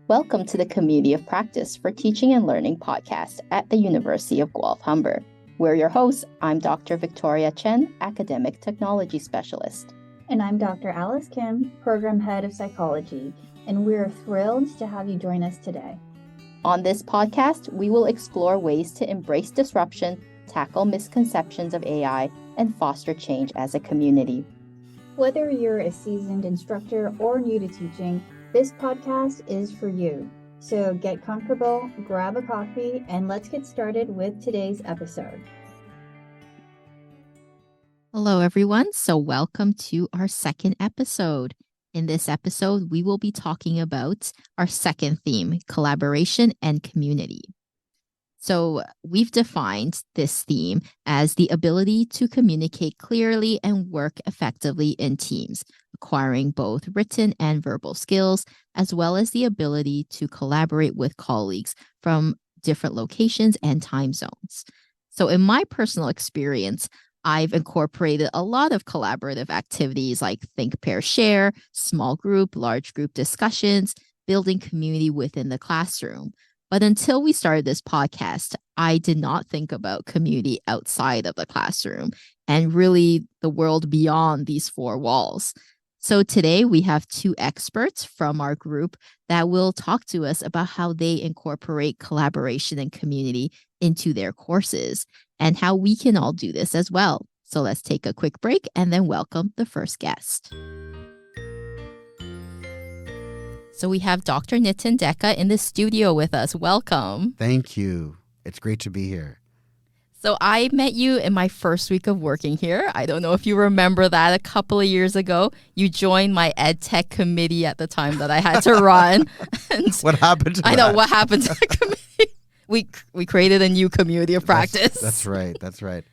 Welcome to the Community of Practice for Teaching and Learning podcast at the University of Guelph-Humber. We're your hosts. I'm Dr. Victoria Chen, Academic Technology Specialist. And I'm Dr. Alice Kim, Program Head of Psychology, and we're thrilled to have you join us today. On this podcast, we will explore ways to embrace disruption, tackle misconceptions of AI, and foster change as a community. Whether you're a seasoned instructor or new to teaching, this podcast is for you. So get comfortable, grab a coffee, and let's get started with today's episode. Hello, everyone. So welcome to our second episode. In this episode, we will be talking about our second theme, collaboration and community. So we've defined this theme as the ability to communicate clearly and work effectively in teams, acquiring both written and verbal skills, as well as the ability to collaborate with colleagues from different locations and time zones. So in my personal experience, I've incorporated a lot of collaborative activities like think, pair, share, small group, large group discussions, building community within the classroom. But until we started this podcast, I did not think about community outside of the classroom and really the world beyond these four walls. So today we have two experts from our group that will talk to us about how they incorporate collaboration and community into their courses and how we can all do this as well. So let's take a quick break and then welcome the first guest. So we have Dr. Nitin Deckha in the studio with us. Welcome. Thank you. It's great to be here. So I met you in my first week of working here. I don't know if you remember that a couple of years ago. You joined my ed tech committee at the time that I had to run. And what happened to that? I know what happened to the committee. We created a new community of practice. That's right. That's right.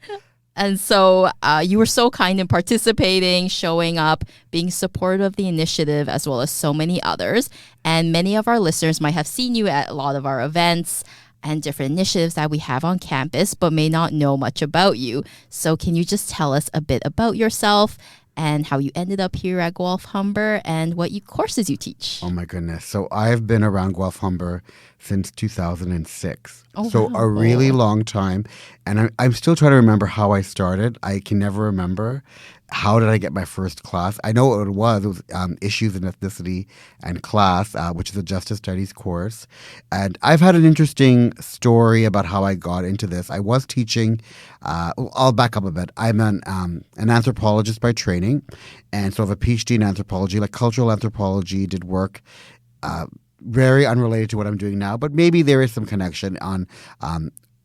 And so you were so kind in participating, showing up, being supportive of the initiative, as well as so many others. And many of our listeners might have seen you at a lot of our events and different initiatives that we have on campus, but may not know much about you. So can you just tell us a bit about yourself and how you ended up here at Guelph-Humber and what courses you teach? Oh, my goodness. So I've been around Guelph-Humber since 2006. Oh, so wow. a really long time. And I'm still trying to remember how I started. I can never remember. How did I get my first class? I know what it was Issues in Ethnicity and Class, which is a Justice Studies course. And I've had an interesting story about how I got into this. I was teaching, I'll back up a bit. I'm an anthropologist by training, and so I have a PhD in anthropology, like cultural anthropology, did work very unrelated to what I'm doing now, but maybe there is some connection on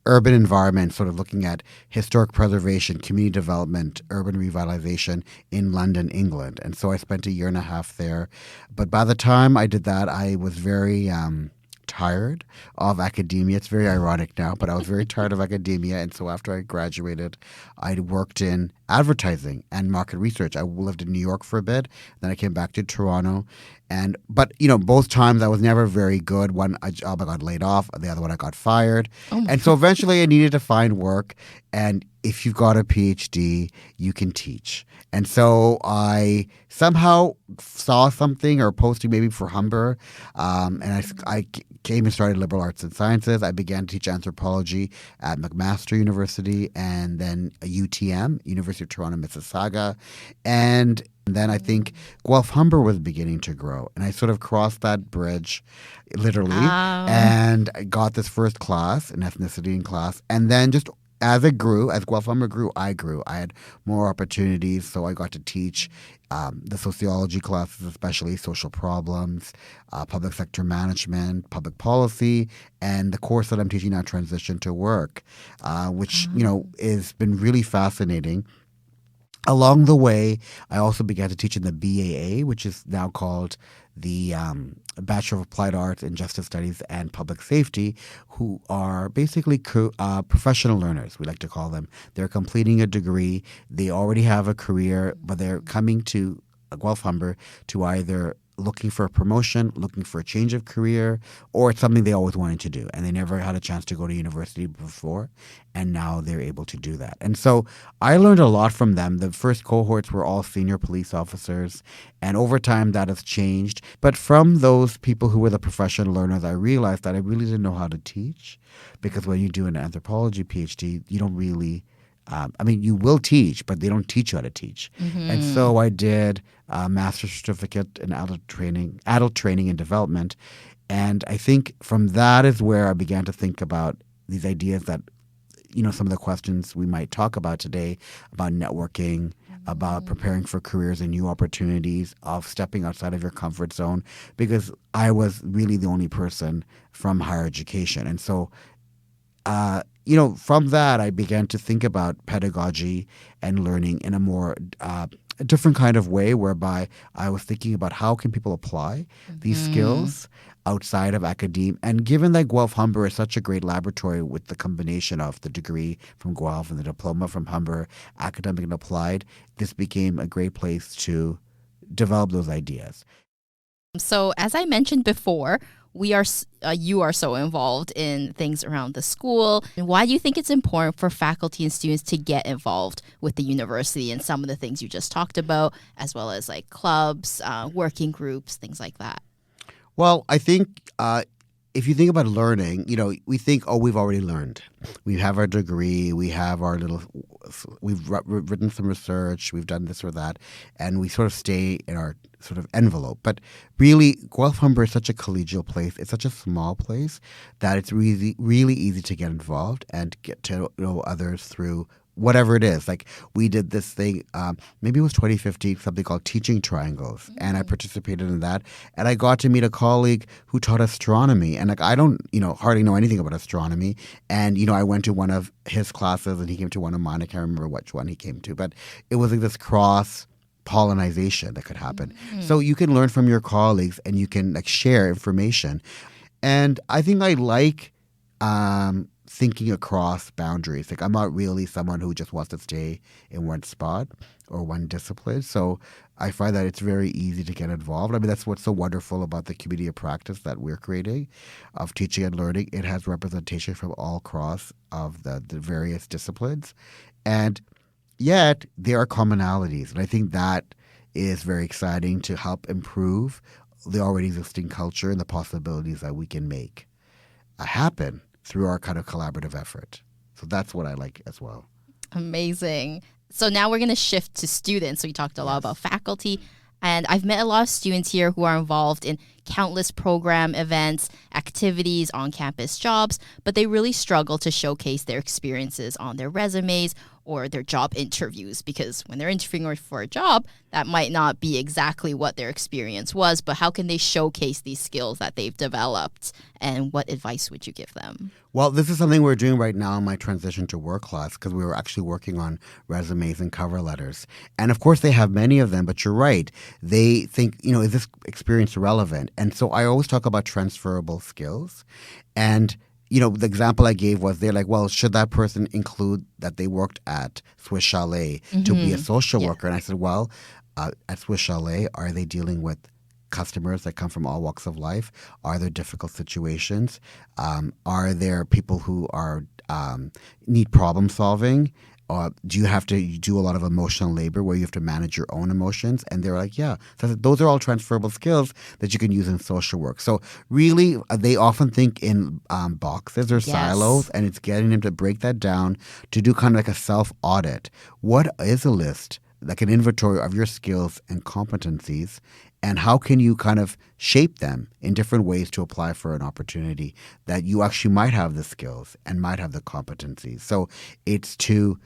urban environment, sort of looking at historic preservation, community development, urban revitalization in London, England. And so I spent a year and a half there. But by the time I did that, I was very tired of academia. It's very ironic now, but I was very tired of academia. And so after I graduated, I worked in advertising and market research. I lived in New York for a bit. Then I came back to Toronto. But both times I was never very good. One job I got laid off. The other one I got fired. And so eventually I needed to find work. And if you've got a PhD, you can teach. And so I somehow saw something or posting maybe for Humber. And I came and started liberal arts and sciences. I began to teach anthropology at McMaster University and then UTM, University of Toronto, Mississauga. And then I think Guelph-Humber was beginning to grow. And I sort of crossed that bridge, literally, and I got this first class in ethnicity and class. And then just as it grew, as Guelph-Humber grew. I had more opportunities, so I got to teach the sociology classes, especially social problems, public sector management, public policy, and the course that I'm teaching now, Transition to Work, which, has been really fascinating. Along the way, I also began to teach in the BAA, which is now called the Bachelor of Applied Arts in Justice Studies and Public Safety, who are basically professional learners, we like to call them. They're completing a degree. They already have a career, but they're coming to Guelph-Humber to either looking for a promotion, looking for a change of career, or it's something they always wanted to do. And they never had a chance to go to university before. And now they're able to do that. And so I learned a lot from them. The first cohorts were all senior police officers. And over time, that has changed. But from those people who were the professional learners, I realized that I really didn't know how to teach. Because when you do an anthropology PhD, you don't really you will teach, but they don't teach you how to teach. And so I did a master's certificate in adult training and development. And I think from that is where I began to think about these ideas that, some of the questions we might talk about today about networking, about preparing for careers and new opportunities, of stepping outside of your comfort zone, because I was really the only person from higher education. And so from that, I began to think about pedagogy and learning in a more different kind of way, whereby I was thinking about how can people apply these skills outside of academia. And given that Guelph-Humber is such a great laboratory with the combination of the degree from Guelph and the diploma from Humber, academic and applied, this became a great place to develop those ideas. So as I mentioned before, you are so involved in things around the school. And why do you think it's important for faculty and students to get involved with the university and some of the things you just talked about, as well as like clubs, working groups, things like that? Well, I think if you think about learning, we think, we've already learned. We have our degree, we've written some research, we've done this or that, and we sort of stay in our sort of envelope. But really, Guelph-Humber is such a collegial place. It's such a small place that it's really, really easy to get involved and get to know others through whatever it is. Like we did this thing, maybe it was 2015, something called Teaching Triangles. And I participated in that. And I got to meet a colleague who taught astronomy. And I don't, hardly know anything about astronomy. And, I went to one of his classes and he came to one of mine. I can't remember which one he came to. But it was like this cross pollination that could happen. So you can learn from your colleagues and you can share information. And I think I like thinking across boundaries. I'm not really someone who just wants to stay in one spot or one discipline. So I find that it's very easy to get involved. That's what's so wonderful about the community of practice that we're creating of teaching and learning. It has representation from all across of the various disciplines. And yet there are commonalities. And I think that is very exciting to help improve the already existing culture and the possibilities that we can make happen through our kind of collaborative effort. So that's what I like as well. Amazing. So now we're going to shift to students. So we talked a lot about faculty. And I've met a lot of students here who are involved in countless program events, activities, on-campus jobs, but they really struggle to showcase their experiences on their resumes or their job interviews, because when they're interviewing for a job, that might not be exactly what their experience was, but how can they showcase these skills that they've developed, and what advice would you give them? Well, this is something we're doing right now in my transition to work class, because we were actually working on resumes and cover letters. And of course, they have many of them, but you're right. They think, is this experience relevant? And so I always talk about transferable skills. And the example I gave was they're like, well, should that person include that they worked at Swiss Chalet to be a social worker? And I said, well, at Swiss Chalet, are they dealing with customers that come from all walks of life? Are there difficult situations? Are there people who are need problem solving? Do you have to do a lot of emotional labor where you have to manage your own emotions? And they're like, yeah. So those are all transferable skills that you can use in social work. So really, they often think in boxes or silos, and it's getting them to break that down to do kind of like a self-audit. What is a list, like an inventory of your skills and competencies, and how can you kind of shape them in different ways to apply for an opportunity that you actually might have the skills and might have the competencies. So it's to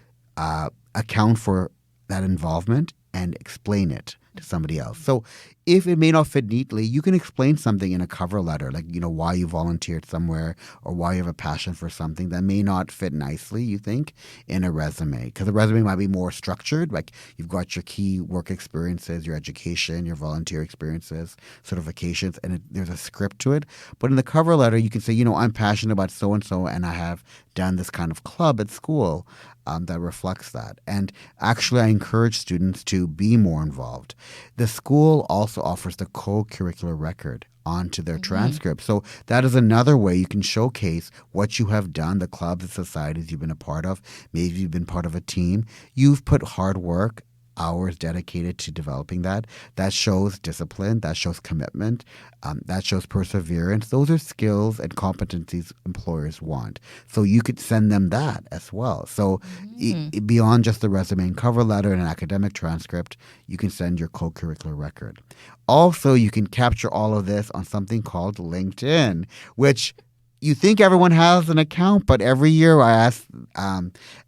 account for that involvement and explain it to somebody else. So if it may not fit neatly, you can explain something in a cover letter, like, why you volunteered somewhere or why you have a passion for something that may not fit nicely, you think, in a resume. Because a resume might be more structured, like you've got your key work experiences, your education, your volunteer experiences, certifications, and there's a script to it. But in the cover letter, you can say, I'm passionate about so-and-so, and I have done this kind of club at school that reflects that. And actually, I encourage students to be more involved. The school also also offers the co-curricular record onto their transcript. So that is another way you can showcase what you have done, the clubs and societies you've been a part of. Maybe you've been part of a team. You've put hard work, hours dedicated to developing that. That shows discipline. That shows commitment. That shows perseverance. Those are skills and competencies employers want. So you could send them that as well. So beyond just the resume and cover letter and an academic transcript, you can send your co-curricular record. Also, you can capture all of this on something called LinkedIn, which you think everyone has an account, but every year I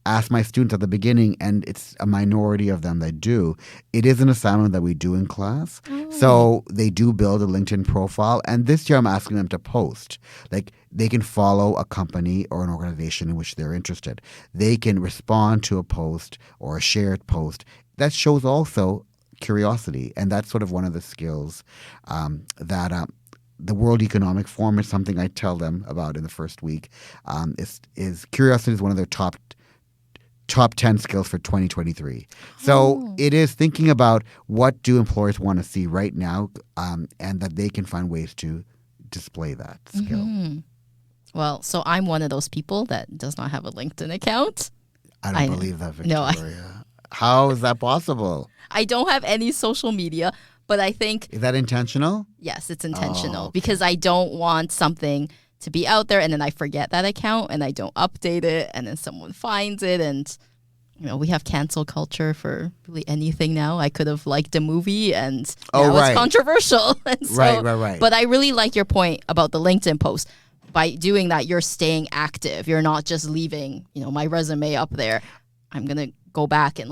ask my students at the beginning, and it's a minority of them that do. It is an assignment that we do in class. So they do build a LinkedIn profile. And this year I'm asking them to post. Like, they can follow a company or an organization in which they're interested. They can respond to a post or a shared post. That shows also curiosity. And that's sort of one of the skills that the World Economic Forum is something I tell them about in the first week. Is curiosity is one of their top 10 skills for 2023. So it is thinking about what do employers want to see right now, and that they can find ways to display that skill. Well, so I'm one of those people that does not have a LinkedIn account. I don't believe that, Victoria. No, How is that possible? I don't have any social media. But I think... Is that intentional? Yes, it's intentional because I don't want something to be out there and then I forget that account and I don't update it and then someone finds it and, we have cancel culture for really anything now. I could have liked a movie and now it's controversial. And so, right. But I really like your point about the LinkedIn post. By doing that, you're staying active. You're not just leaving, my resume up there. I'm going to go back and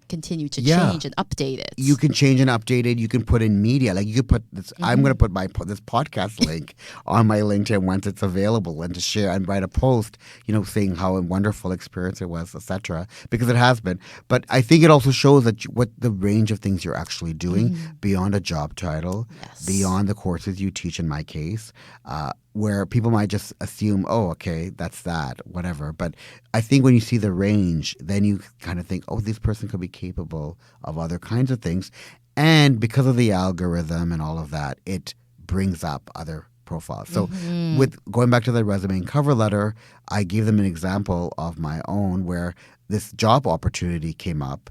continue to change and update it. You can change and update it. You can put in media. Like you could put this. I'm going to put this podcast link on my LinkedIn once it's available, and to share and write a post, saying how a wonderful experience it was, etc. Because it has been. But I think it also shows that what the range of things you're actually doing beyond a job title, beyond the courses you teach. In my case, where people might just assume, oh, okay, that's that, whatever. But I think when you see the range, then you kind of think, oh, this person could be capable of other kinds of things. And because of the algorithm and all of that, it brings up other profiles. So with going back to the resume and cover letter, I gave them an example of my own where this job opportunity came up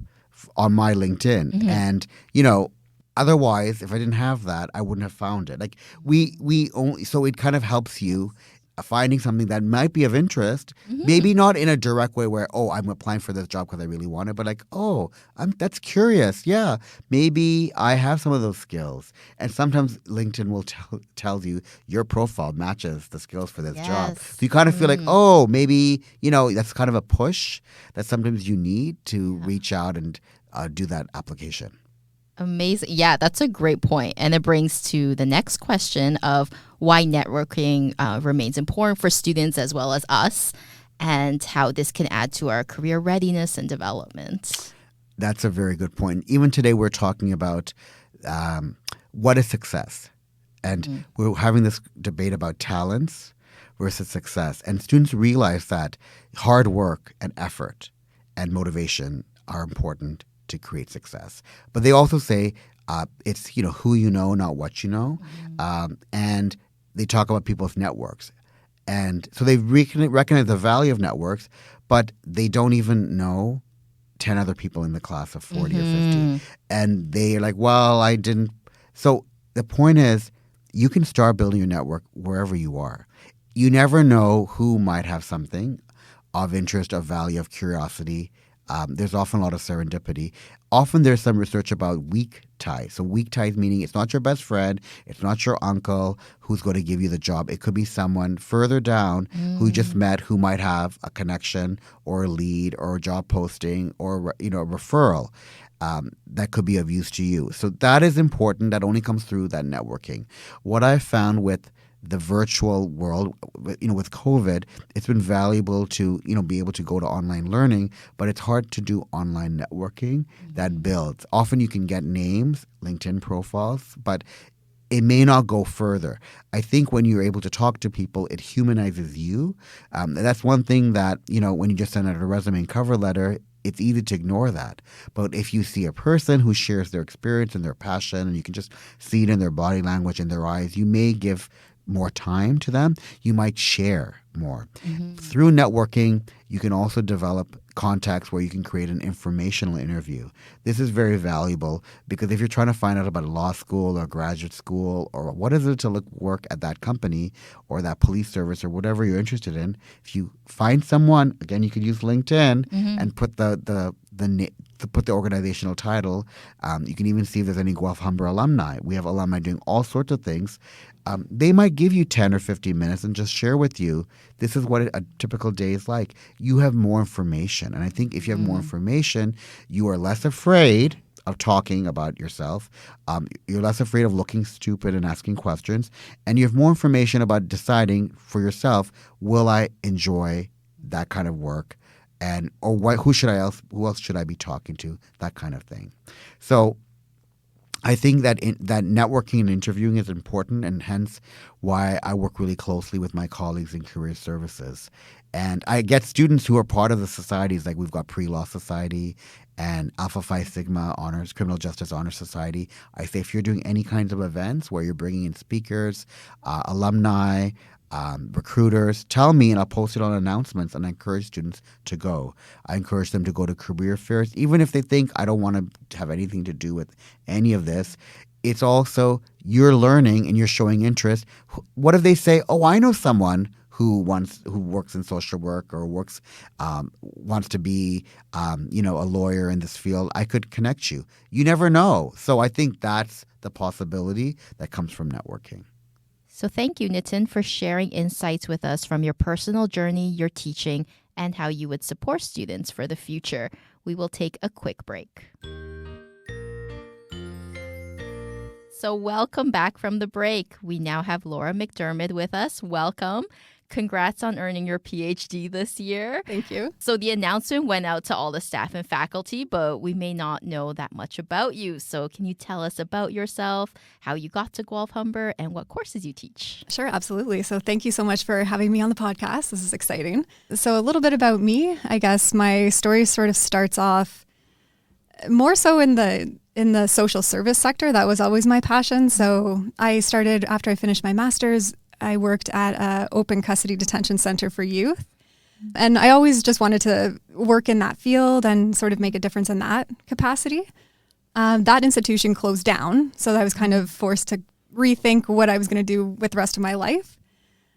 on my LinkedIn. And, otherwise, if I didn't have that, I wouldn't have found it. Like we only, so it kind of helps you finding something that might be of interest, maybe not in a direct way where, oh, I'm applying for this job because I really want it, but like, oh, that's curious. Yeah, maybe I have some of those skills. And sometimes LinkedIn will tell you your profile matches the skills for this job. So you kind of feel like, oh, maybe, that's kind of a push that sometimes you need to reach out and do that application. Amazing. Yeah, that's a great point. And it brings to the next question of why networking remains important for students as well as us, and how this can add to our career readiness and development. That's a very good point. Even today we're talking about what is success. And we're having this debate about talents versus success. And students realize that hard work and effort and motivation are important to create success. But they also say it's who you know, not what you know. And they talk about people's networks. And so they recognize the value of networks, but they don't even know 10 other people in the class of 40 or 50. And they're like, well, I didn't. So the point is, you can start building your network wherever you are. You never know who might have something of interest, of value, of curiosity. There's often a lot of serendipity. Often there's some research about weak ties. So weak ties meaning it's not your best friend, it's not your uncle who's going to give you the job. It could be someone further down who you just met who might have a connection or a lead or a job posting or a referral that could be of use to you. So that is important. That only comes through that networking. What I found with the virtual world, with COVID, it's been valuable to, be able to go to online learning, but it's hard to do online networking that builds. Often you can get names, LinkedIn profiles, but it may not go further. I think when you're able to talk to people, it humanizes you. That's one thing that, when you just send out a resume and cover letter, it's easy to ignore that. But if you see a person who shares their experience and their passion, and you can just see it in their body language and their eyes, you may give more time to them. You might share more. Through networking, you can also develop contacts where you can create an informational interview. This is very valuable because if you're trying to find out about a law school or graduate school or what is it to work at that company or that police service or whatever you're interested in, if you find someone, again, you could use LinkedIn and put put the organizational title. You can even see if there's any Guelph-Humber alumni. We have alumni doing all sorts of things. They might give you 10 or 15 minutes and just share with you, this is what a typical day is like. You have more information. And I think if you have more information, you are less afraid of talking about yourself. You're less afraid of looking stupid and asking questions. And you have more information about deciding for yourself, will I enjoy that kind of work? And who else should I be talking to? That kind of thing. So I think that that networking and interviewing is important, and hence why I work really closely with my colleagues in career services. And I get students who are part of the societies, like we've got Pre-Law Society and Alpha Phi Sigma Honors, Criminal Justice Honor Society. I say if you're doing any kinds of events where you're bringing in speakers, alumni, recruiters, tell me and I'll post it on announcements, and I encourage students to go. I encourage them to go to career fairs, even if they think I don't want to have anything to do with any of this. It's also you're learning and you're showing interest. What if they say, oh, I know someone who works in social work or wants to be a lawyer in this field. I could connect you. You never know. So I think that's the possibility that comes from networking. So thank you, Nitin, for sharing insights with us from your personal journey, your teaching, and how you would support students for the future. We will take a quick break. So welcome back from the break. We now have Laura MacDiarmid with us. Welcome. Congrats on earning your PhD this year. Thank you. So the announcement went out to all the staff and faculty, but we may not know that much about you. So can you tell us about yourself, how you got to Guelph-Humber, and what courses you teach? Sure, absolutely. So thank you so much for having me on the podcast. This is exciting. So a little bit about me. I guess my story sort of starts off more so in the social service sector. That was always my passion. So I started after I finished my master's. I worked at an open custody detention center for youth. And I always just wanted to work in that field and sort of make a difference in that capacity. That institution closed down, so I was kind of forced to rethink what I was going to do with the rest of my life.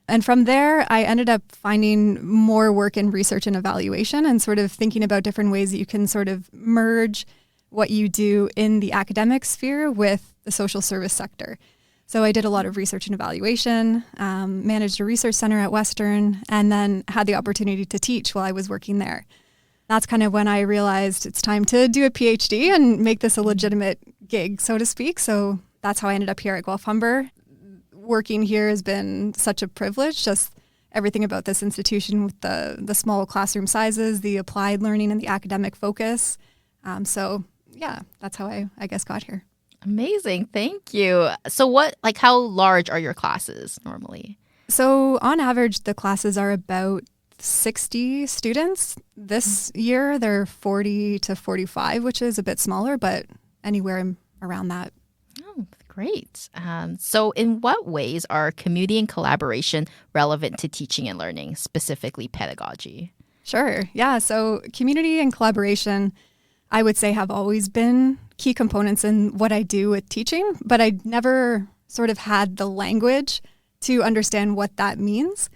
And from there, I ended up finding more work in research and evaluation and sort of thinking about different ways that you can sort of merge what you do in the academic sphere with the social service sector. So I did a lot of research and evaluation, managed a research center at Western, and then had the opportunity to teach while I was working there. That's kind of when I realized it's time to do a PhD and make this a legitimate gig, so to speak. So that's how I ended up here at Guelph-Humber. Working here has been such a privilege, just everything about this institution with the small classroom sizes, the applied learning, and the academic focus. So yeah, that's how I guess got here. Amazing. Thank you. So how large are your classes normally? So on average, the classes are about 60 students. This year, they're 40 to 45, which is a bit smaller, but anywhere around that. Oh, great. So in what ways are community and collaboration relevant to teaching and learning, specifically pedagogy? Sure. Yeah. So community and collaboration, I would say, have always been key components in what I do with teaching, but I never sort of had the language to understand what that means.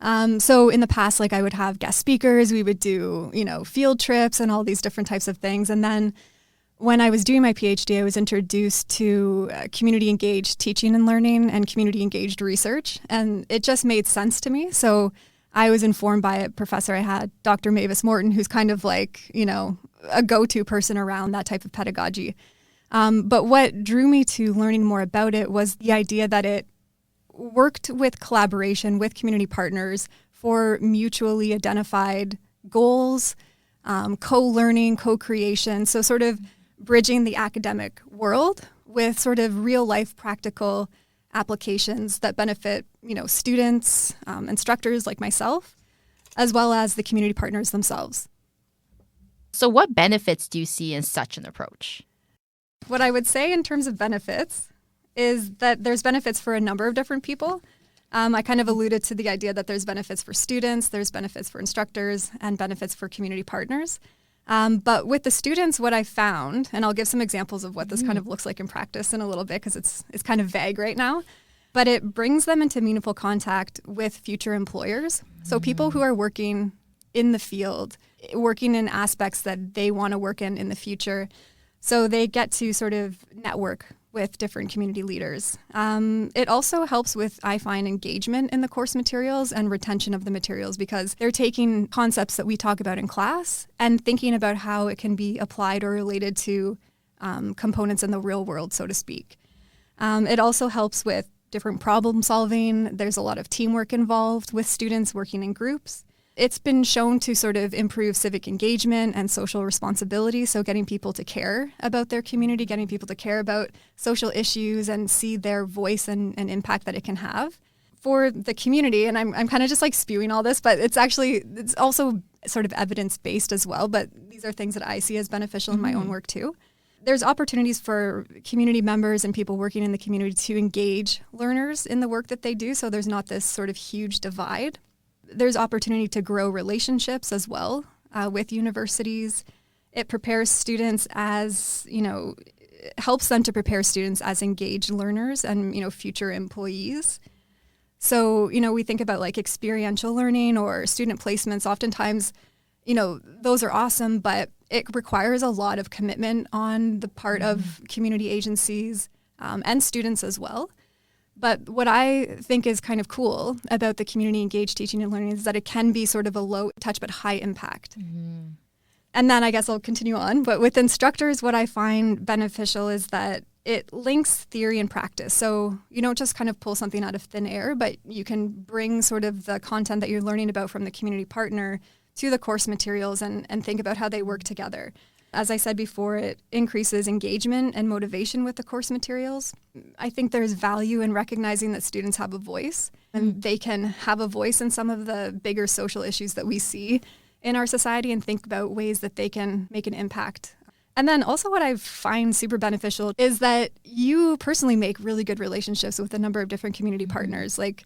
So in the past, I would have guest speakers, we would do, field trips and all these different types of things. And then when I was doing my PhD, I was introduced to community engaged teaching and learning and community engaged research. And it just made sense to me. So I was informed by a professor I had, Dr. Mavis Morton, who's kind of a go-to person around that type of pedagogy. But what drew me to learning more about it was the idea that it worked with collaboration with community partners for mutually identified goals, co-learning, co-creation. So sort of bridging the academic world with sort of real-life practical applications that benefit, students, instructors like myself, as well as the community partners themselves. So what benefits do you see in such an approach? What I would say in terms of benefits is that there's benefits for a number of different people. I kind of alluded to the idea that there's benefits for students, there's benefits for instructors, and benefits for community partners. But with the students, what I found, and I'll give some examples of what this kind of looks like in practice in a little bit because it's kind of vague right now, but it brings them into meaningful contact with future employers. So people who are working in the field, working in aspects that they want to work in the future. So they get to sort of network with different community leaders. It also helps with, I find, engagement in the course materials and retention of the materials because they're taking concepts that we talk about in class and thinking about how it can be applied or related to components in the real world, so to speak. It also helps with different problem solving. There's a lot of teamwork involved with students working in groups. It's been shown to sort of improve civic engagement and social responsibility. So getting people to care about their community, getting people to care about social issues and see their voice and impact that it can have. For the community, and I'm kind of just like spewing all this, but it's also sort of evidence-based as well. But these are things that I see as beneficial in my own work too. There's opportunities for community members and people working in the community to engage learners in the work that they do. So there's not this sort of huge divide. There's opportunity to grow relationships as well with universities. It prepares students as, helps them to prepare students as engaged learners and, future employees. So, we think about like experiential learning or student placements. Oftentimes, those are awesome, but it requires a lot of commitment on the part of community agencies and students as well. But what I think is kind of cool about the community engaged teaching and learning is that it can be sort of a low touch but high impact. And then I guess I'll continue on. But with instructors, what I find beneficial is that it links theory and practice. So you don't just kind of pull something out of thin air, but you can bring sort of the content that you're learning about from the community partner to the course materials and think about how they work together. As I said before, it increases engagement and motivation with the course materials. I think there's value in recognizing that students have a voice and they can have a voice in some of the bigger social issues that we see in our society and think about ways that they can make an impact. And then also what I find super beneficial is that you personally make really good relationships with a number of different community partners. Like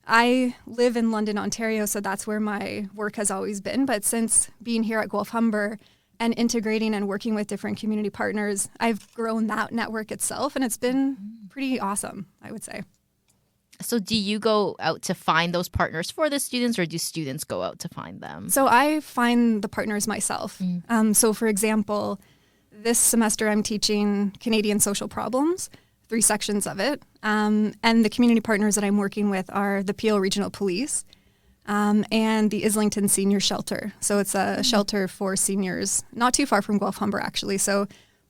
I live in London, Ontario, so that's where my work has always been. But since being here at Guelph-Humber, and integrating and working with different community partners, I've grown that network itself, and it's been pretty awesome, I would say. So do you go out to find those partners for the students, or do students go out to find them? So I find the partners myself. So for example, this semester I'm teaching Canadian social problems, 3 sections of it. And the community partners that I'm working with are the Peel Regional Police, and the Islington Senior Shelter. So it's a shelter for seniors, not too far from Guelph-Humber, actually. So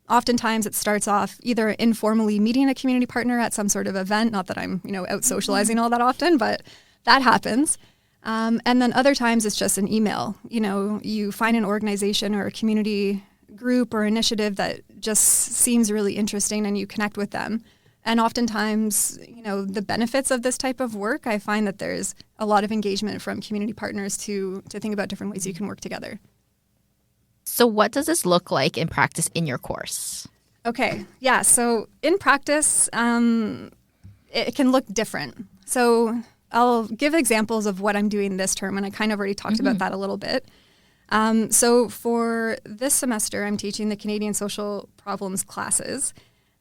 oftentimes it starts off either informally meeting a community partner at some sort of event, not that I'm, out socializing all that often, but that happens. And then other times it's just an email. You find an organization or a community group or initiative that just seems really interesting and you connect with them. And oftentimes, the benefits of this type of work, I find that there's a lot of engagement from community partners to think about different ways you can work together. So what does this look like in practice in your course? Okay, yeah. So in practice, it can look different. So I'll give examples of what I'm doing this term, and I kind of already talked about that a little bit. So for this semester, I'm teaching the Canadian social problems classes.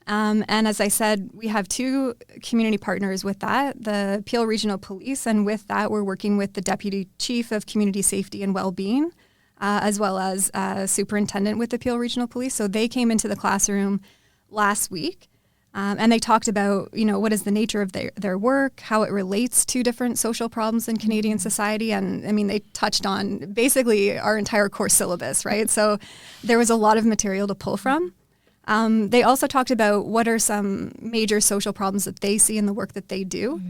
And as I said, we have 2 community partners with that, the Peel Regional Police, and with that we're working with the Deputy Chief of Community Safety and Wellbeing, as well as Superintendent with the Peel Regional Police. So they came into the classroom last week, and they talked about, what is the nature of their work, how it relates to different social problems in Canadian society. And they touched on basically our entire course syllabus, right? So there was a lot of material to pull from. They also talked about what are some major social problems that they see in the work that they do.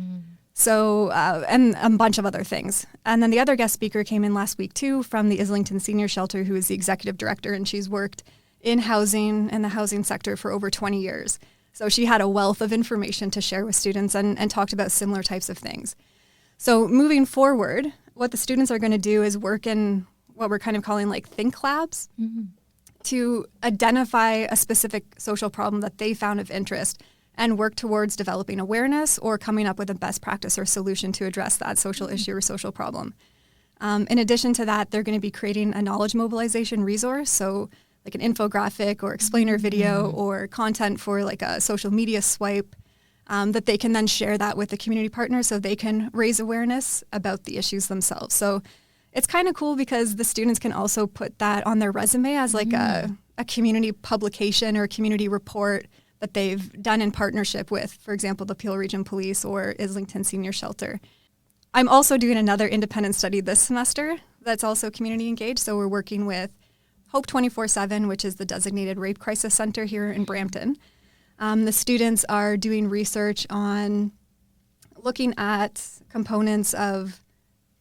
So, and a bunch of other things. And then the other guest speaker came in last week too from the Islington Senior Shelter, who is the executive director, and she's worked in housing and the housing sector for over 20 years. So she had a wealth of information to share with students and talked about similar types of things. So moving forward, what the students are going to do is work in what we're kind of calling like think labs to identify a specific social problem that they found of interest and work towards developing awareness or coming up with a best practice or solution to address that social issue or social problem. In addition to that, they're going to be creating a knowledge mobilization resource, so like an infographic or explainer video or content for like a social media swipe that they can then share that with the community partners so they can raise awareness about the issues themselves. So it's kind of cool because the students can also put that on their resume as like a community publication or a community report that they've done in partnership with, for example, the Peel Region Police or Islington Senior Shelter. I'm also doing another independent study this semester that's also community engaged. So we're working with Hope 24/7, which is the designated rape crisis center here in Brampton. The students are doing research on looking at components of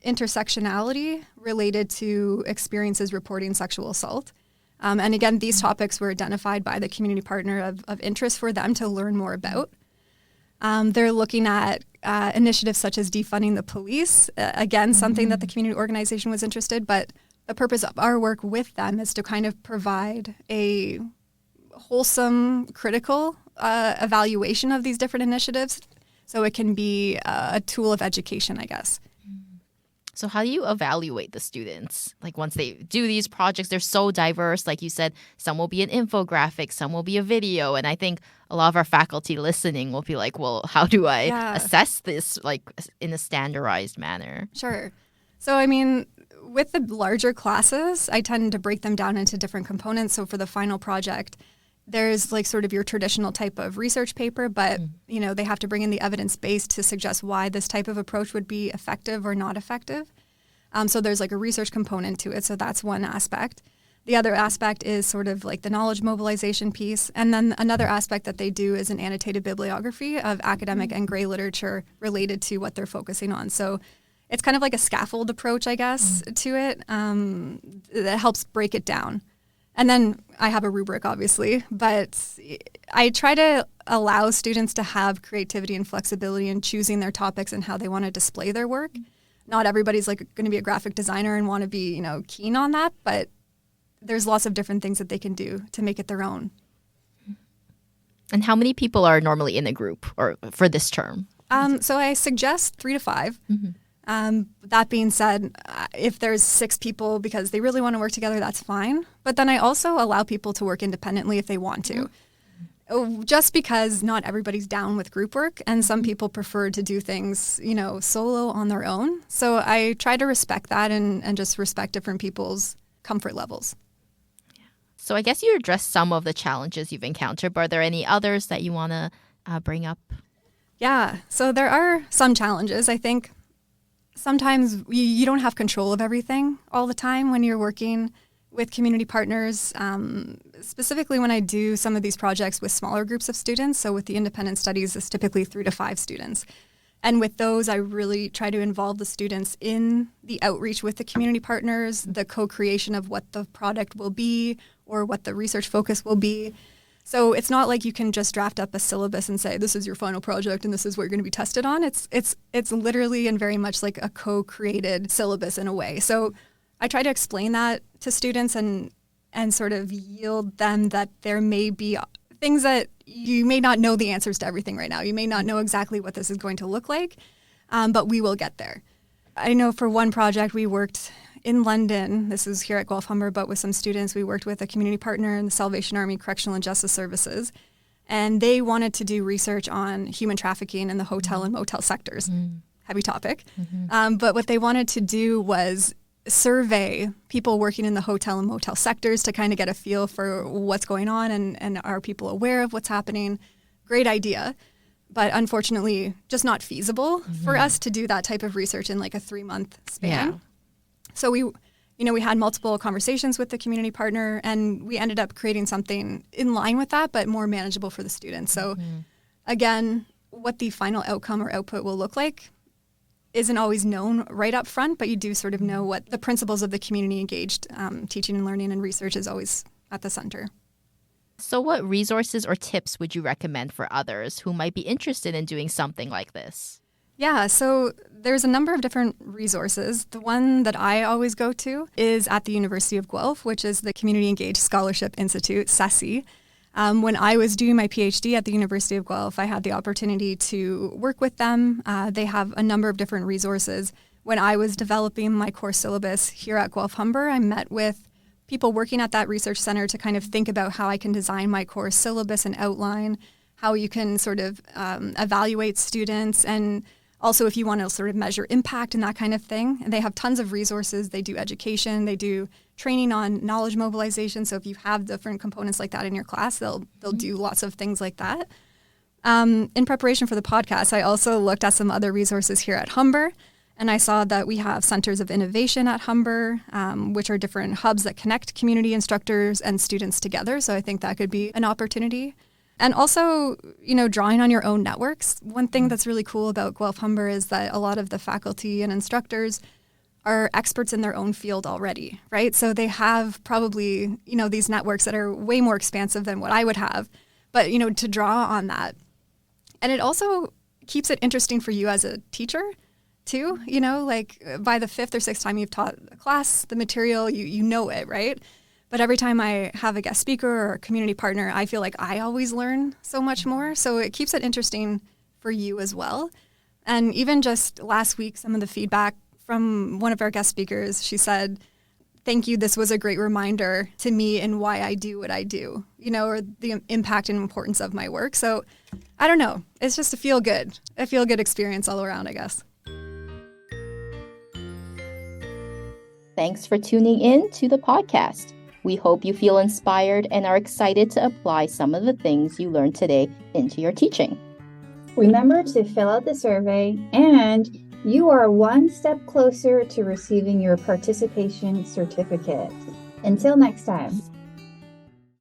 intersectionality related to experiences reporting sexual assault. And again, these topics were identified by the community partner of interest for them to learn more about. They're looking at initiatives such as defunding the police, again, something that the community organization was interested, but the purpose of our work with them is to kind of provide a wholesome, critical evaluation of these different initiatives so it can be a tool of education, I guess. So how do you evaluate the students? Like once they do these projects, they're so diverse. Like you said, some will be an infographic, some will be a video. And I think a lot of our faculty listening will be like, well, how do I assess this like in a standardized manner? Sure. So, I mean, with the larger classes, I tend to break them down into different components. So for the final project, there's like sort of your traditional type of research paper, but you know, they have to bring in the evidence base to suggest why this type of approach would be effective or not effective. So there's like a research component to it. So that's one aspect. The other aspect is sort of like the knowledge mobilization piece. And then another aspect that they do is an annotated bibliography of academic and gray literature related to what they're focusing on. So it's kind of like a scaffold approach, I guess, to it that helps break it down. And then I have a rubric, obviously, but I try to allow students to have creativity and flexibility in choosing their topics and how they want to display their work. Not everybody's like going to be a graphic designer and want to be, you know, keen on that, but there's lots of different things that they can do to make it their own. And how many people are normally in a group or for this term? So I suggest 3 to 5. That being said, if there's 6 people because they really want to work together, that's fine. But then I also allow people to work independently if they want to. Just because not everybody's down with group work and some people prefer to do things, you know, solo on their own. So I try to respect that and just respect different people's comfort levels. So I guess you addressed some of the challenges you've encountered, but are there any others that you want to bring up? Yeah, so there are some challenges. I think sometimes you don't have control of everything all the time when you're working with community partners, specifically when I do some of these projects with smaller groups of students. So with the independent studies, it's typically 3 to 5 students. And with those, I really try to involve the students in the outreach with the community partners, the co-creation of what the product will be or what the research focus will be. So it's not like you can just draft up a syllabus and say, this is your final project and this is what you're going to be tested on. It's literally and very much like a co-created syllabus in a way. So I try to explain that to students and sort of yield them that there may be things that you may not know the answers to everything right now. You may not know exactly what this is going to look like, but we will get there. I know for one project we worked in London, this is here at Guelph-Humber, but with some students, we worked with a community partner in the Salvation Army Correctional and Justice Services, and they wanted to do research on human trafficking in the hotel and motel sectors. Heavy topic. But what they wanted to do was survey people working in the hotel and motel sectors to kind of get a feel for what's going on and are people aware of what's happening. Great idea. But unfortunately, just not feasible for us to do that type of research in like a 3-month span. Yeah. So we had multiple conversations with the community partner and we ended up creating something in line with that, but more manageable for the students. So again, what the final outcome or output will look like isn't always known right up front, but you do sort of know what the principles of the community engaged teaching and learning and research is always at the center. So what resources or tips would you recommend for others who might be interested in doing something like this? Yeah, so there's a number of different resources. The one that I always go to is at the University of Guelph, which is the Community Engaged Scholarship Institute, CESI. When I was doing my PhD at the University of Guelph, I had the opportunity to work with them. They have a number of different resources. When I was developing my course syllabus here at Guelph-Humber, I met with people working at that research center to kind of think about how I can design my course syllabus and outline, how you can sort of evaluate students, and also if you want to sort of measure impact and that kind of thing. And they have tons of resources. They do education. They do training on knowledge mobilization. So if you have different components like that in your class, they'll do lots of things like that. In preparation for the podcast, I also looked at some other resources here at Humber. And I saw that we have centers of innovation at Humber, which are different hubs that connect community instructors and students together. So I think that could be an opportunity. And also, drawing on your own networks. One thing that's really cool about Guelph-Humber is that a lot of the faculty and instructors are experts in their own field already, right? So they have probably, these networks that are way more expansive than what I would have, but, to draw on that. And it also keeps it interesting for you as a teacher too, like by the 5th or 6th time you've taught a class, the material, you know it, right? But every time I have a guest speaker or a community partner, I feel like I always learn so much more. So it keeps it interesting for you as well. And even just last week, some of the feedback from one of our guest speakers, she said, "Thank you. This was a great reminder to me and why I do what I do, or the impact and importance of my work." So I don't know. It's just a feel good experience all around, I guess. Thanks for tuning in to the podcast. We hope you feel inspired and are excited to apply some of the things you learned today into your teaching. Remember to fill out the survey, and you are one step closer to receiving your participation certificate. Until next time.